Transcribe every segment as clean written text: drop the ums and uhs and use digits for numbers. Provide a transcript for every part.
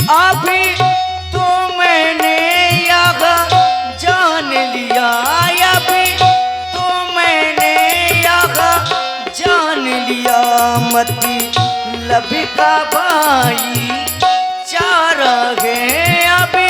अभी तो मैंने यह जान लिया, अभी तो मैंने यह जान लिया, मती लभी का भाई चार है अभी।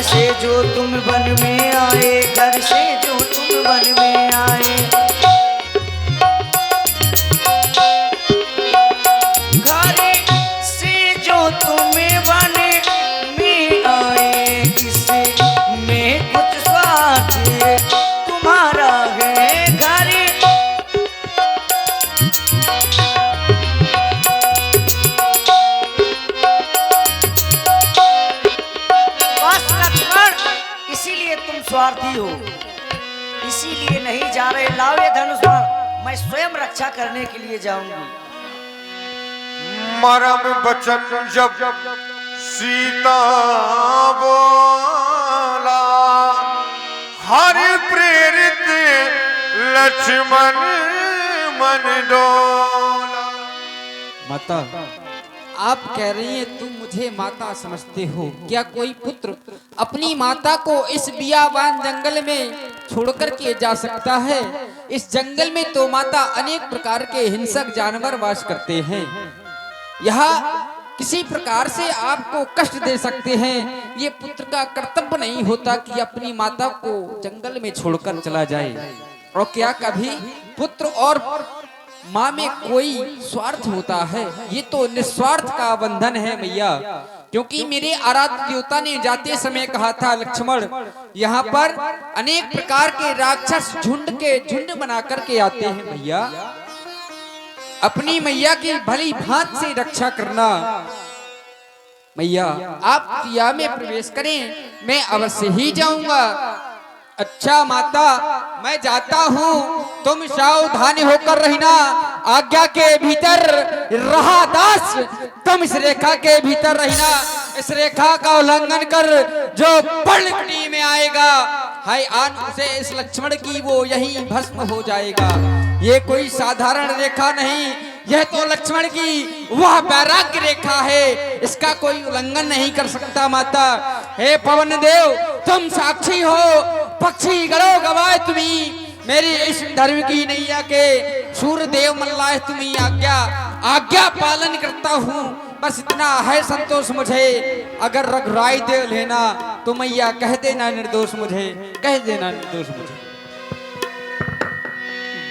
से जो तुम वन में आए, घर से जो तुम वन में आए, घर से जो तुम वन में आए, इससे में कुछ स्वार्थ तुम्हारा है घर। इसीलिए तुम स्वार्थी हो, इसीलिए नहीं जा रहे। लाओ ये धनुष बाण, मैं स्वयं रक्षा करने के लिए जाऊंगी। मरम बचन जब सीता बोला, हर प्रेरित लक्ष्मण मन डोला। माता, आप कह रही हैं तुम मुझे माता समझते हो, क्या कोई पुत्र अपनी माता को इस बियाबान जंगल में छोड़कर के जा सकता है? इस जंगल में तो माता अनेक प्रकार के हिंसक जानवर वास करते हैं, यहाँ किसी प्रकार से आपको कष्ट दे सकते हैं। ये पुत्र का कर्तव्य नहीं होता कि अपनी माता को जंगल में छोड़कर चला जाए। और क्या कभी पुत्र और माँ में कोई स्वार्थ होता है? ये तो निस्वार्थ का बंधन है मैया, क्योंकि मेरे आराध्य देवता ने जाते समय कहा था, लक्ष्मण यहाँ पर अनेक प्रकार के राक्षस झुंड के झुंड बना करके आते हैं मैया, अपनी मैया की भली भांति से रक्षा करना। मैया आप किया में प्रवेश करें, मैं अवश्य ही जाऊंगा। अच्छा माता, मैं जाता हूँ, तुम सावधानी होकर रहना। आज्ञा के भीतर रहा दास, तुम इस रेखा के भीतर रहना। इस रेखा का उल्लंघन कर जो पलटनी में आएगा, हाय आन से इस लक्ष्मण की वो यही भस्म हो जाएगा। ये कोई साधारण रेखा नहीं, यह तो लक्ष्मण की वह वैराग्य रेखा है, इसका कोई उल्लंघन नहीं कर सकता। माता हे पवन देव, तुम साक्षी हो, पक्षी गढ़ो गवाए तुम्ही, मेरी इस धर्म की नैया के सूर्य देव मल्लाह तुम्ही आज्ञा पालन करता हूँ। बस इतना है संतोष मुझे, अगर रघुराई दे लेना तो मैया कह देना निर्दोष मुझे, कह देना निर्दोष मुझे।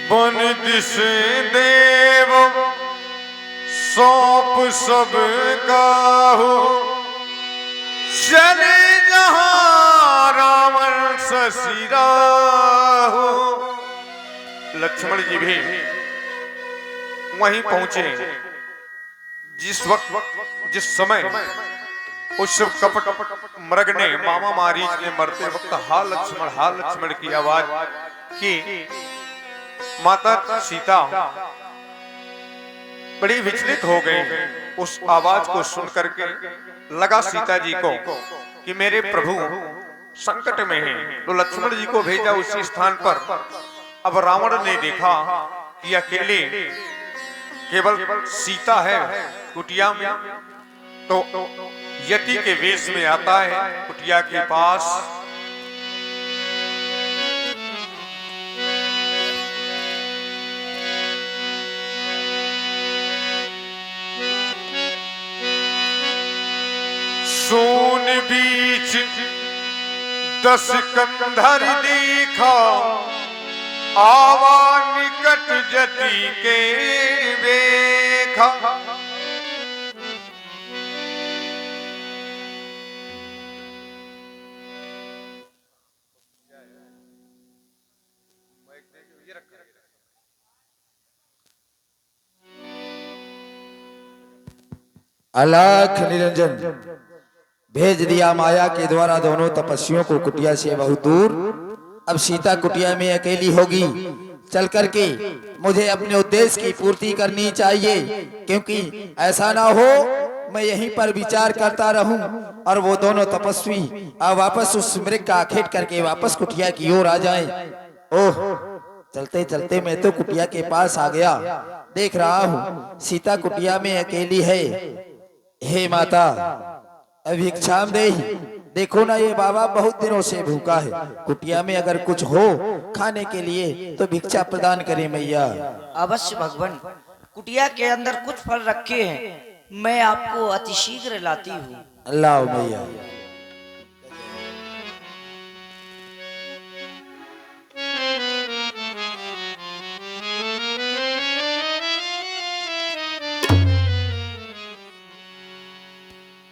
बन दिस देव सौंप सब गाहो, चले जहां रावण ससीरा हो। लक्ष्मण जी भी वहीं पहुंचे जिस वक्त जिस समय उस कपट मृग ने मामा मारीच ने मरते वक्त हा लक्ष्मण की आवाज की। माता सीता बड़ी विचलित हो गई उस आवाज को सुन करके। लगा सीता जी को कि मेरे प्रभु संकट में हैं, तो लक्ष्मण जी को भेजा उसी स्थान पर। अब रावण ने देखा कि अकेले केवल सीता है कुटिया में, तो यति के वेश में आता है कुटिया के पास। सोन बीच 10 कंधर देखा, आवा निकट जति के देखा। अलख निरंजन भेज दिया माया के द्वारा दोनों तपस्वियों को कुटिया से बहुत दूर। अब सीता कुटिया में अकेली होगी, चल करके मुझे अपने उद्देश्य की पूर्ति करनी चाहिए, क्योंकि ऐसा ना हो मैं यहीं पर विचार करता रहूं और वो दोनों तपस्वी अब वापस उस मृग का आखेट करके वापस कुटिया की ओर आ जाएं। ओह, चलते चलते मैं तो कुटिया के पास आ गया। देख रहा हूँ सीता कुटिया में अकेली है। हे माता भिक्षाम देहि, देखो ना ये बाबा बहुत दिनों से भूखा है। कुटिया में अगर कुछ हो खाने के लिए तो भिक्षा प्रदान करे मैया। अवश्य भगवान, कुटिया के अंदर कुछ फल रखे हैं, मैं आपको अतिशीघ्र लाती हूँ। लाओ मैया।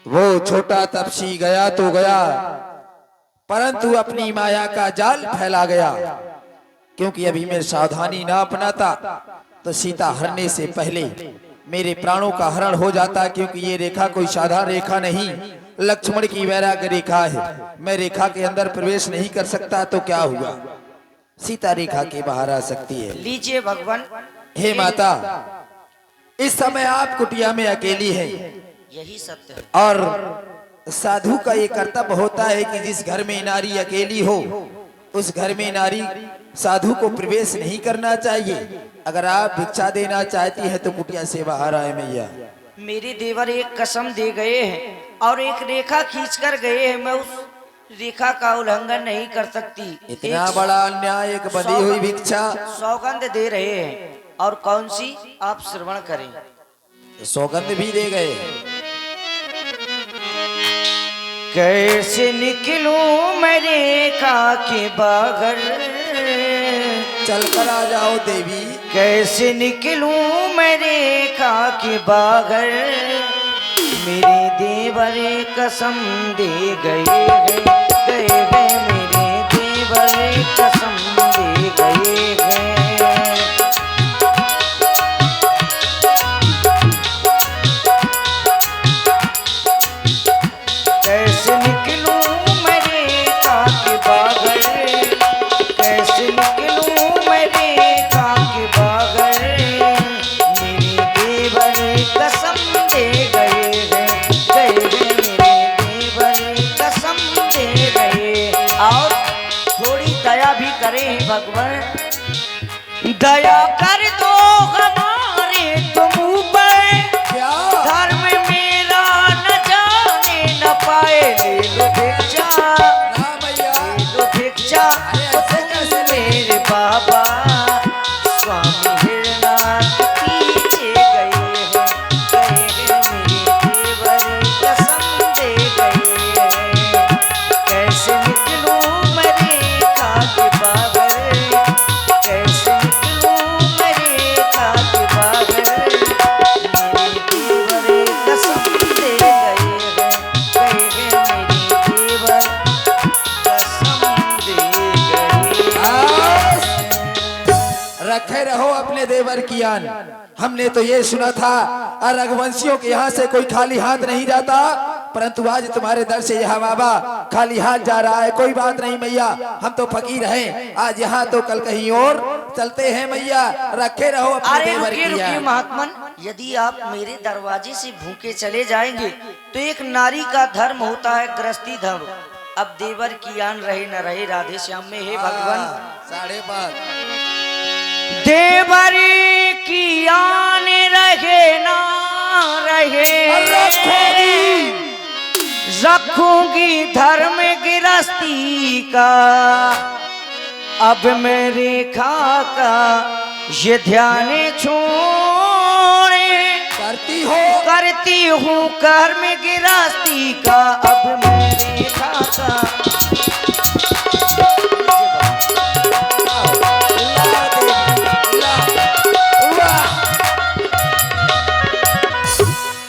वो छोटा तपसी गया तो गया, परंतु अपनी माया का जाल फैला गया। क्योंकि अभी मैं सावधानी ना अपनाता तो सीता हरने से पहले मेरे प्राणों का हरण हो जाता। क्योंकि ये रेखा कोई साधारण रेखा नहीं, लक्ष्मण की वैराग्य रेखा है। मैं रेखा के अंदर प्रवेश नहीं कर सकता तो क्या हुआ, सीता रेखा के बाहर आ सकती है। लीजिए भगवान। हे माता, इस समय आप कुटिया में अकेली हैं। यही सत्य है। और साधु का ये कर्तव्य होता है कि जिस घर में नारी अकेली हो उस घर में नारी साधु को प्रवेश नहीं करना चाहिए। अगर आप भिक्षा देना चाहती है तो कुटिया से बाहर आए मैया। मेरे देवर एक कसम दे गए हैं और एक रेखा खींच कर गए हैं, मैं उस रेखा का उल्लंघन नहीं कर सकती। इतना बड़ा अन्याय, एक बंधी हुई भिक्षा। सौगंध दे रहे हैं, और कौन सी आप श्रवण करें। सौगंध भी दे गए। कैसे निकलूं मैं रेखा के बागर, चल कर आ जाओ देवी। कैसे निकलूं मैं रेखा के बागर, मेरे देवर कसम दे गए हैं, गए हैं मेरे देवर कसम दे गए हैं। कैसे निकलूं मैं रेखा के बागर, कैसे निकलूं मैं रेखा के बागर, मेरे देवर कसम दे गए हैं, गए हैं मेरे देवर कसम दे गए। और थोड़ी दया भी करें भगवान, दया कर दो हमारे तुम ऊपर, धर्म मेरा न जाने न पाए। ले लो भिक्षा, ले लो भिक्षा मेरे बाबा, स्वामी हिरनाथ पीछे गए हैं, गए हैं मेरे देवर कसम दे गए हैं। कैसे निकलूं मैं रेखा के बागर, कैसे निकलूं मैं रेखा के बागर, मेरे देवर कसम दे गए हैं, गए हैं मेरे देवर कसम दे गए हैं। रखे रहो अपने देवर की आन। हमने तो ये सुना था रघुवंशियों के यहाँ से कोई खाली हाथ नहीं जाता, परंतु आज तुम्हारे दर से यह बाबा खाली हाथ जा रहा है। कोई बात नहीं मैया, हम तो फकीर हैं, आज यहाँ तो कल कहीं और चलते हैं मैया। रखे रहो अपने अरे देवर रुकिए की रुकिए आन। महात्मन, यदि आप मेरे दरवाजे से भूखे चले जाएंगे तो एक नारी का धर्म होता है गृहस्थी धर्म। अब देवर की आन रहे न रहे, राधे श्याम में हे भगवान। 5:30 देवर की आन रहे ना रहे, रखूंगी धर्म गृहस्थी का। अब मैं रेखा का ये ध्यान छोड़े, करती हूँ कर्म गृहस्थी का। अब मैं रेखा का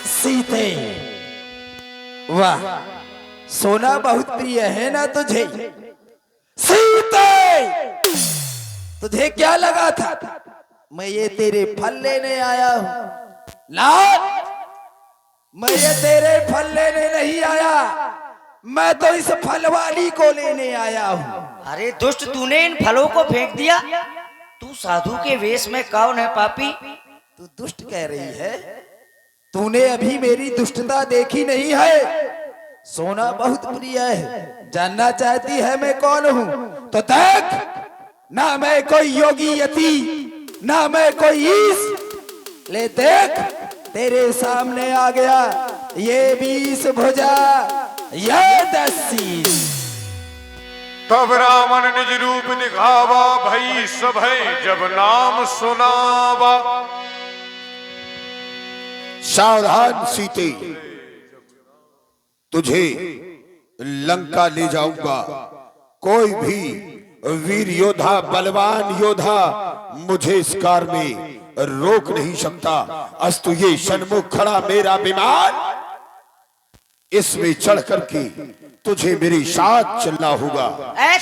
सीते, वाह, सोना बहुत प्रिय है ना तुझे। सीते, तुझे क्या लगा था मैं ये तेरे फल लेने आया हूं? लाल, मैं ये तेरे फल लेने नहीं आया, मैं तो इस फल वाली को लेने आया हूं। अरे दुष्ट, तूने इन फलों को फेंक दिया। तू साधु के वेश में कौन है पापी? तू दुष्ट कह रही है? तूने अभी मेरी दुष्टता देखी नहीं है। सोना बहुत प्रिय है, जानना चाहती है मैं कौन हूँ? तो देख, ना मैं कोई योगी यति, ना मैं कोई ईश। ले देख, तेरे सामने आ गया ये 20 भुजा, ये 10 शीश। तब रावण निज रूप दिखावा, भई सभय जब नाम सुनावा। सावधान सीते, तुझे लंका ले जाऊंगा। कोई भी वीर योद्धा, बलवान योद्धा मुझे इस कार में रोक नहीं सकता। अस्तु ये सन्मुख खड़ा मेरा विमान, इसमें चढ़ करके तुझे मेरे साथ चलना होगा।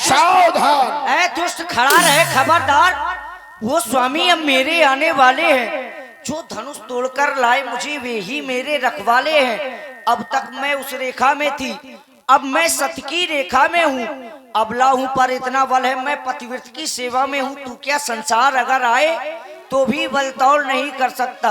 सावधान। ऐ दुष्ट खड़ा रहे, खबरदार। वो स्वामी अब मेरे आने वाले हैं। जो धनुष तोड़कर लाए मुझे वे ही मेरे रखवाले हैं। अब तक मैं उस रेखा में थी, अब मैं सत्य की रेखा में हूँ। अबला हूँ पर इतना बल है, मैं पतिव्रत की सेवा में हूँ। तू क्या संसार अगर आए तो भी बलतौल नहीं कर सकता।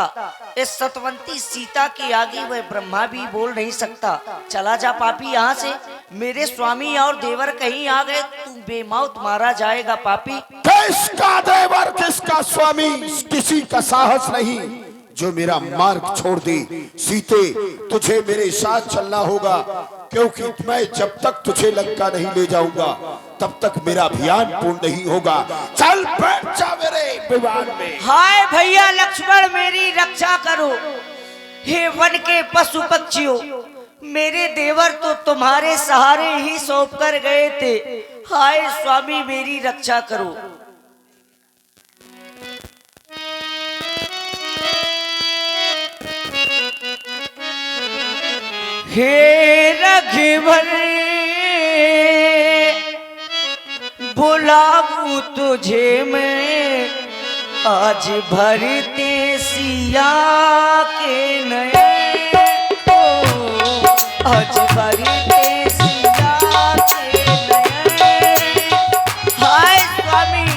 इस सतवंती सीता की आगे वह ब्रह्मा भी बोल नहीं सकता। चला जा पापी यहाँ से, मेरे स्वामी और देवर कहीं आ गए, तू बेमौत मारा जाएगा पापी। किसका देवर, किसका स्वामी, किसी का साहस नहीं जो मेरा मार्ग छोड़ दे। सीते, तुझे मेरे साथ चलना होगा, क्योंकि मैं जब तक तुझे लंका नहीं ले जाऊंगा तब तक मेरा अभियान पूर्ण नहीं होगा। चल बैठ जा मेरे विमान में। हाय भैया लक्ष्मण, मेरी रक्षा करो। हे वन के पशु पक्षियों, मेरे देवर तो तुम्हारे सहारे ही सौंप कर गए थे। हाय स्वामी, मेरी रक्षा करो। हे रघुवर, बुलाऊं तुझे मैं, आज भरते सिया के नए। आज भरते सिया के नए। हाय स्वामी,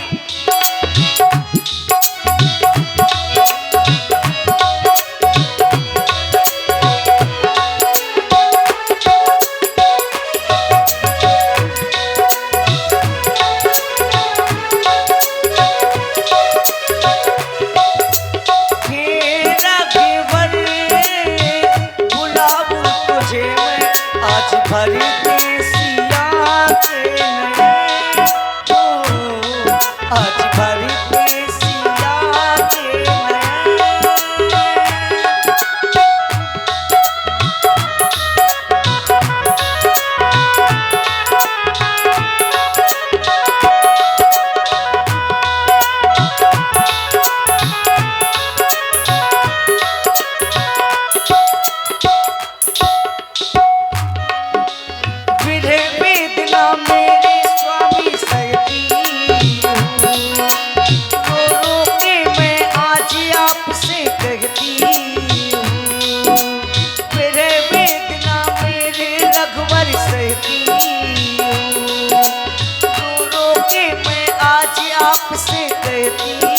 भरते सिया के नए। आज भरते सिया के नए। मेरे स्वामी सहती हूँ, रो के मैं आज आपसे कहती हूँ। मेरे वेदना मेरे रघुवर सहती हूँ, रो के मैं आज आपसे कहती हूँ।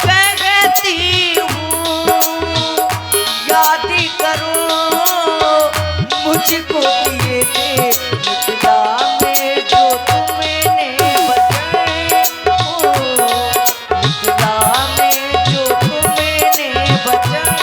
कहती हूँ याद करो मुझको दिए थे मिथिला में जो तुमने बचाए। मिथिला में जो तुमने बचाए।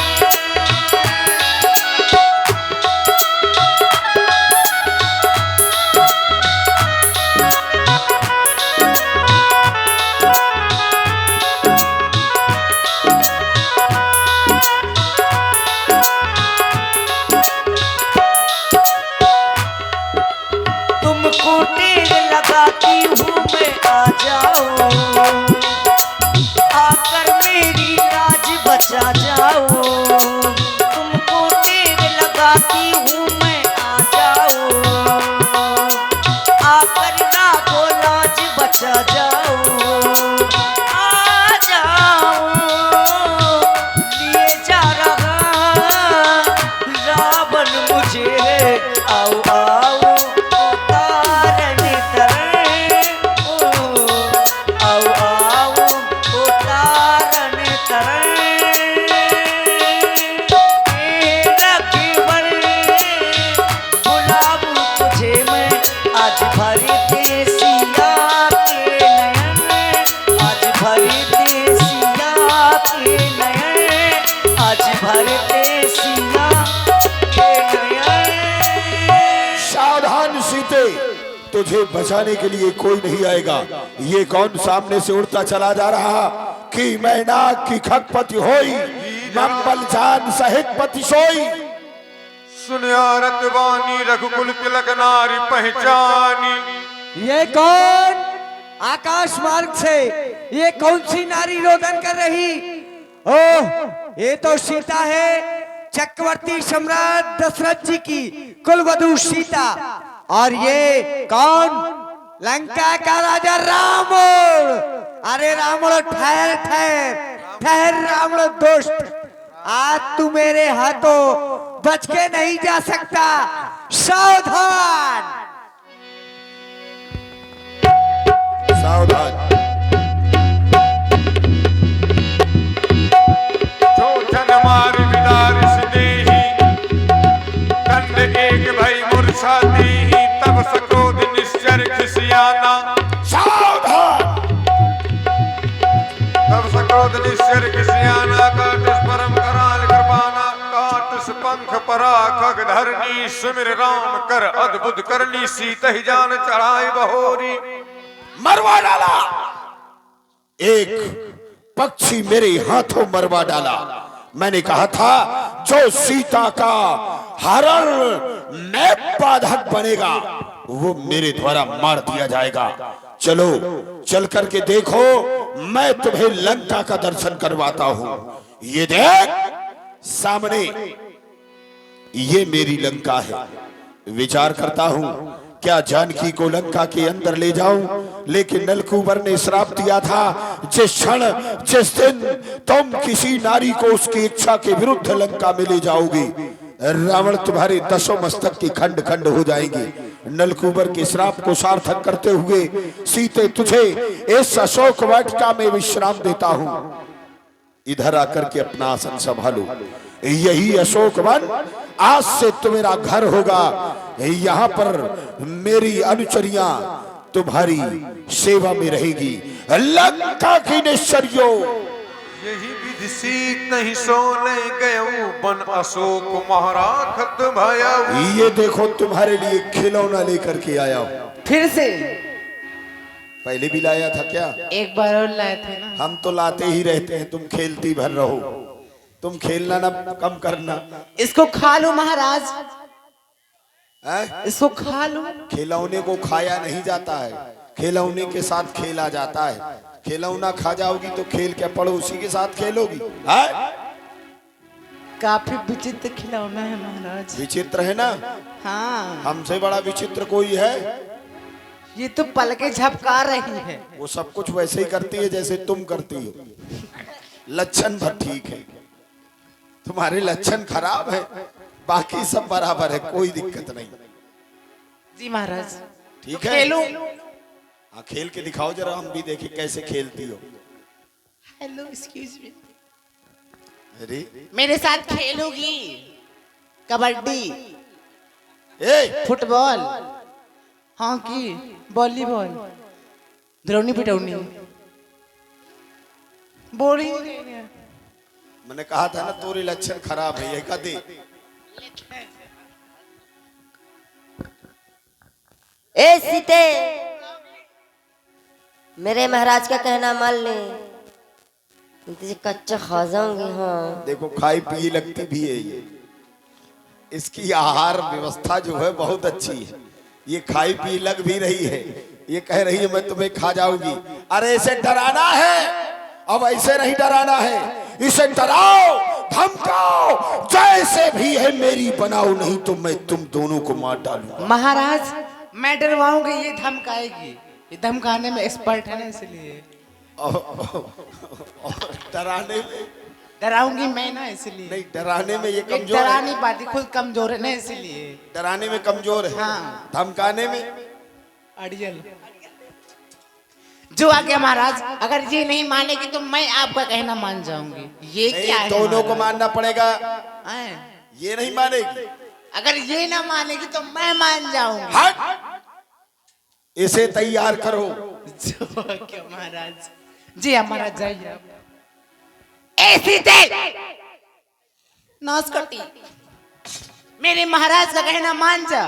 तुमको टेर लगाती हूँ मैं, आ जाओ, आकर मेरी लाज बचा जाओ। तुमको टेर लगाती हूँ मैं, आ जाओ, आकर राघो लाज बचा जाओ। आ जाओ, लिए जा रहा रावण मुझे, आओ आओ तुझे बचाने के लिए कोई नहीं आएगा। ये कौन सामने से उड़ता चला जा रहा कि मैं नाग की खगपति होई, मंगल जान सहित पति सोई। सुनिया रतवानी रघुकुल तिलक नारी पहचानी। ये कौन आकाश मार्ग से ये कौन सी नारी रोदन कर रही? ओह, ये तो सीता है, चक्रवर्ती सम्राट दशरथ जी की कुलवधू सीता। और ये कौन? लंका का राजा रावण। अरे रावण ठहर ठहर ठहर रावण दुष्ट, आज तू मेरे हाथों बच के नहीं जा सकता, सावधान। सावधान। जो जनमार विदार स्नेही, दंड एक भई मूर्छा देही, तब सक्रोध निश्चर खिसियाना। सावधान। तब सक्रोध निश्चर खिसियाना, काटिस परम कराल कृपाना, काटिस पंख परा खग धरनी, सुमिर राम कर अद्भुत करनी, सीत ही जान चढ़ाई बहोरी। मरवा डाला, एक पक्षी मेरे हाथों मरवा डाला। मैंने कहा था जो सीता का हरण में बाधक बनेगा वो मेरे द्वारा मार दिया जाएगा। चलो चल करके देखो, मैं तुम्हें लंका का दर्शन करवाता हूं। ये देख सामने, ये मेरी लंका है। विचार करता हूं क्या जानकी को लंका के अंदर ले जाऊं, लेकिन नलकूबर ने श्राप दिया था जिस क्षण जिस दिन तुम किसी नारी को उसकी इच्छा के विरुद्ध लंका में ले जाओगी, रावण तुम्हारे 10 मस्तक की खंड खंड हो जाएंगे। नलकूबर के श्राप को सार्थक करते हुए सीते तुझे इस अशोक वाटिका में विश्राम देता हूं। इधर आकर के अपना आसन संभालो। यही अशोक वन आज से तुम्हारा घर होगा। यहाँ पर मेरी अनुचरियां तुम्हारी सेवा में रहेगी। लंका की निश्चर्यो। यही विधि सीत नहीं सोने गयो, बन अशोक महाराखत भयउ। ये देखो तुम्हारे लिए खिलौना लेकर के आया हूं। फिर से पहले भी लाया था क्या? एक बार और लाए थे ना। हम तो लाते ही रहते हैं, तुम खेलती भर रहो। तुम खेलना ना कम करना। इसको खा लो महाराज, है? इसको खा लो। खिलौने को खाया नहीं जाता है, खिलौने के साथ खेला जाता है। खिलौना खा जाओगी तो खेल के पड़ोसी के साथ खेलोगी। है? काफी विचित्र खिलौना है महाराज। विचित्र है ना? हाँ, हमसे बड़ा विचित्र कोई है? ये तो पलके झपका रही है। वो सब कुछ वैसे ही करती है जैसे तुम करती हो। लक्षण भर ठीक है, तुम्हारे लक्षण खराब है, बाकी सब बराबर है, कोई दिक्कत नहीं। जी महाराज ठीक है, खेलो। हाँ खेल के दिखाओ जरा, हम भी देखें कैसे खेलती हो। हेलो, एक्सक्यूज मी, अरे मेरे साथ खेलोगी? कबड्डी, ए फुटबॉल, हॉकी, वॉलीबॉल, द्रोणी पिटौनी, बोरिंग। मैंने कहा था ना तोरे लक्षण खराब है, ये का दे। ए सीते, मेरे महाराज का कहना मान ले, तुझे कच्चा खा जाऊंगी। हाँ देखो खाई पी लगती भी है ये, इसकी आहार व्यवस्था जो है बहुत अच्छी है। ये खाई पी लग भी रही है, ये कह रही है मैं तुम्हें खा जाऊंगी। अरे इसे डराना है, अब ऐसे नहीं डराना है, इसे डराओ धमकाओ, जैसे भी है मेरी बनाओ, नहीं तो मैं तुम दोनों को मार डालूंगा। महाराज मैं डरवाऊंगी, ये धमकाएगी, ये धमकाने में एक्सपर्ट है ना, इसलिए डराने में डराऊंगी मैं ना, इसलिए नहीं, डराने में ये ये कमजोर डरा है। नहीं पाती, खुद कमजोर है ना, इसलिए। डराने में कमजोर है, हाँ। धमकाने में अड़ियल। जो आ गया महाराज, अगर ये नहीं मानेगी तो मैं आपका कहना मान जाऊंगी। ये क्या है दोनों को महाराज? मानना पड़ेगा। हैं? ये नहीं मानेगी, अगर ये ना मानेगी तो मैं मान जाऊंगी। हट, इसे तैयार करो। जो आ गया महाराज। जी हमारा जाइए आप। ऐसी दे नौस कटी, मेरे महाराज का कहना मान जा।